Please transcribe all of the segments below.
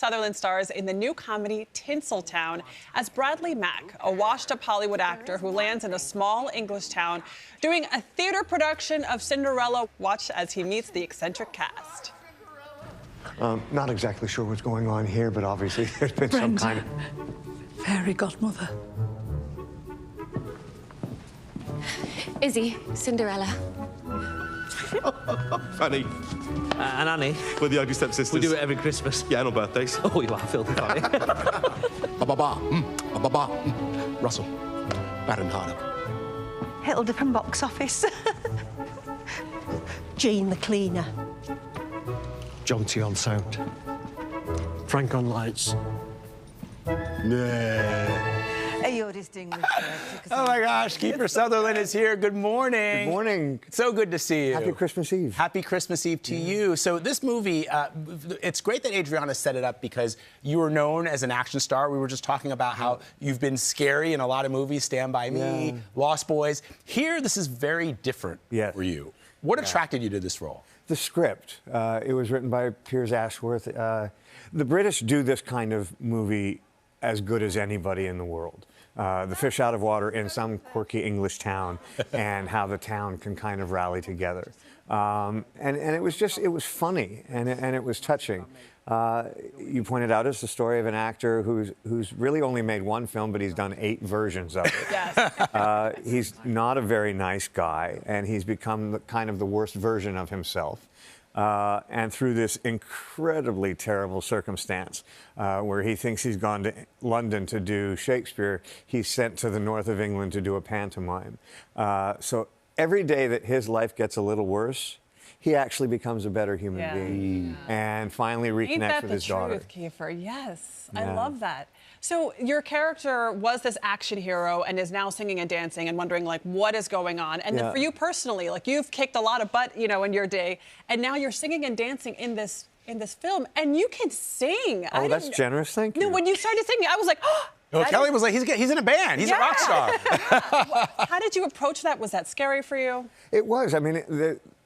Sutherland stars in the new comedy Tinsel Town as Bradley Mack, a washed-up Hollywood actor who lands in a small English town doing a theater production of Cinderella. Watch as he meets the eccentric cast. Not exactly sure what's going on here, but obviously there's been some kind of... fairy godmother. Izzy, Cinderella. Fanny. And Annie. We're the ugly stepsisters. We do it every Christmas. Yeah, and on birthdays. Oh, you are filthy funny. Russell. Baron Harder. Hilda from box office. Jean the cleaner. John T on sound. Frank on lights. You're distinguished. Oh my gosh, Kiefer Sutherland is here. Good morning. Good morning. So good to see you. Happy Christmas Eve. Happy Christmas Eve to you. So this movie, it's great that Adriana set it up because you were known as an action star. We were just talking about how you've been scary in a lot of movies, Stand By Me, Lost Boys. Here, this is very different for you. What attracted you to this role? The script. It was written by Piers Ashworth. The British do this kind of movie as good as anybody in the world. The fish out of water in some quirky English town and how the town can kind of rally together. And it was funny and it was touching. You pointed out it's the story of an actor who's really only made one film, but he's done 8 versions of it. Yes. He's not a very nice guy, and he's become kind of the worst version of himself. And through this incredibly terrible circumstance, where he thinks he's gone to London to do Shakespeare, he's sent to the north of England to do a pantomime. So every day that his life gets a little worse, he actually becomes a better human being and finally reconnects with his daughter. Ain't that the truth, Kiefer? Yes, I love that. So your character was this action hero and is now singing and dancing and wondering, like, what is going on? And then for you personally, like, you've kicked a lot of butt, you know, in your day, and now you're singing and dancing in this film, and you can sing. Oh, that's generous. Thank you. No, when you started singing, I was like, oh. Well, Kelly was like, he's in a band. He's a rock star. How did you approach that? Was that scary for you? It was. I mean,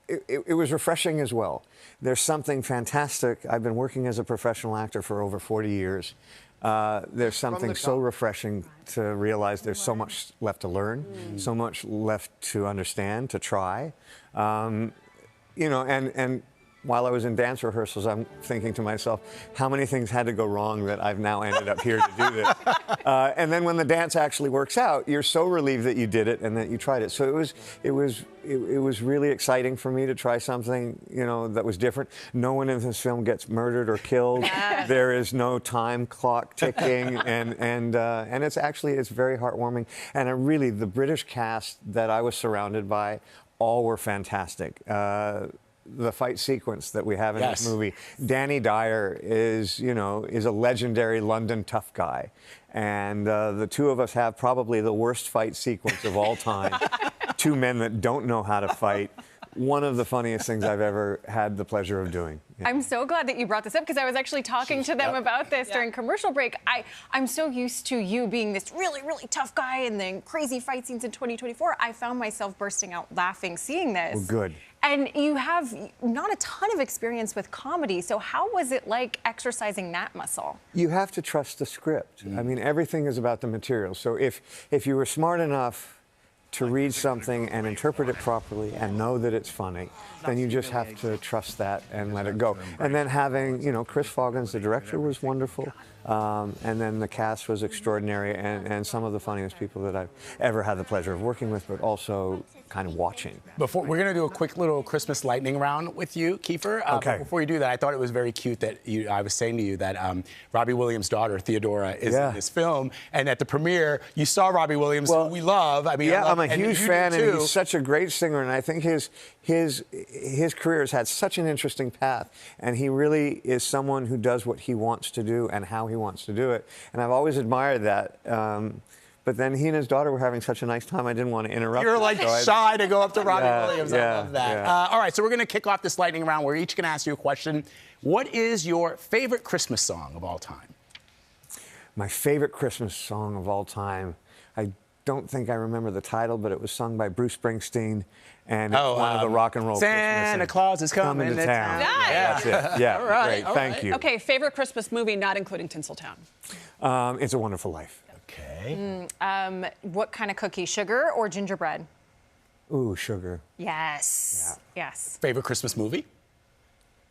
it was refreshing as well. There's something fantastic. I've been working as a professional actor for over 40 years. There's something so refreshing to realize there's so much left to learn, so much left to understand, to try. You know, and while I was in dance rehearsals, I'm thinking to myself, how many things had to go wrong that I've now ended up here to do this? And then when the dance actually works out, you're so relieved that you did it and that you tried it. So it was really exciting for me to try something, you know, that was different. No one in this film gets murdered or killed. There is no time clock ticking, and it's very heartwarming. And really, the British cast that I was surrounded by, all were fantastic. The fight sequence that we have in this movie, Danny Dyer is a legendary London tough guy, and the two of us have probably the worst fight sequence of all time. 2 men that don't know how to fight. One of the funniest things I've ever had the pleasure of doing. I'm so glad that you brought this up because I was actually talking to them about this during commercial break. I'm so used to you being this really, really tough guy and then crazy fight scenes in 2024. I found myself bursting out laughing seeing this. Well, good. And you have not a ton of experience with comedy, so how was it like exercising that muscle? You have to trust the script. I mean, everything is about the material. So if you were smart enough to read something and interpret it properly and know that it's funny, then you just have to trust that and let it go. And then having, Chris Foggins, the director, was wonderful. And then the cast was extraordinary and some of the funniest people that I've ever had the pleasure of working with, but also kind of watching. We're going to do a quick little Christmas lightning round with you, Kiefer. But before you do that, I thought it was very cute that I was saying to you that Robbie Williams' daughter, Theodora, is in this film. And at the premiere, you saw Robbie Williams, who we love. I mean, I'm a huge fan, and he's such a great singer. And I think his career has had such an interesting path. And he really is someone who does what he wants to do and how he wants to do it. And I've always admired that. But then he and his daughter were having such a nice time, I didn't want to interrupt. You're like shy to go up to Robbie Williams. I love that. All right, so we're going to kick off this lightning round. We're each going to ask you a question. What is your favorite Christmas song of all time? My favorite Christmas song of all time, I don't think I remember the title, but it was sung by Bruce Springsteen, and it's one of the rock and roll Santa Claus is coming to town. Nice. That's it. Yeah, All right, great. Thank you. Okay, favorite Christmas movie not including Tinsel Town? It's a Wonderful Life. Okay. What kind of cookie? Sugar or gingerbread? Ooh, sugar. Yes. Yes. Favorite Christmas movie?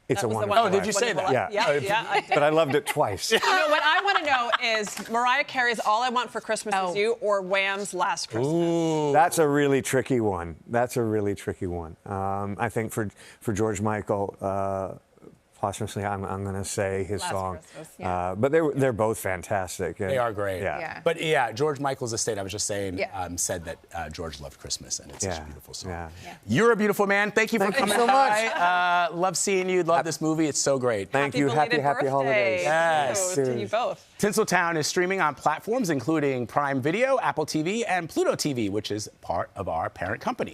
It's That a was the Wonderful one. Oh, did you say that? Yeah. Yeah, I did. But I loved it twice. You know, what I want to know is Mariah Carey's All I Want for Christmas Is You or Wham's Last Christmas? Ooh. That's a really tricky one. I think for George Michael, posthumously, I'm going to say his Last song. Christmas, yeah. But they're both fantastic. They are great. Yeah. But yeah, George Michael's estate, I was just saying, Yeah. said that George loved Christmas, and it's such a beautiful song. Yeah. You're a beautiful man. Thank you for Thank you coming so by. Love seeing you. Love this movie. It's so great. Thank you. Happy belated holidays. birthday Yes. to you both. Tinsel Town is streaming on platforms including Prime Video, Apple TV, and Pluto TV, which is part of our parent company.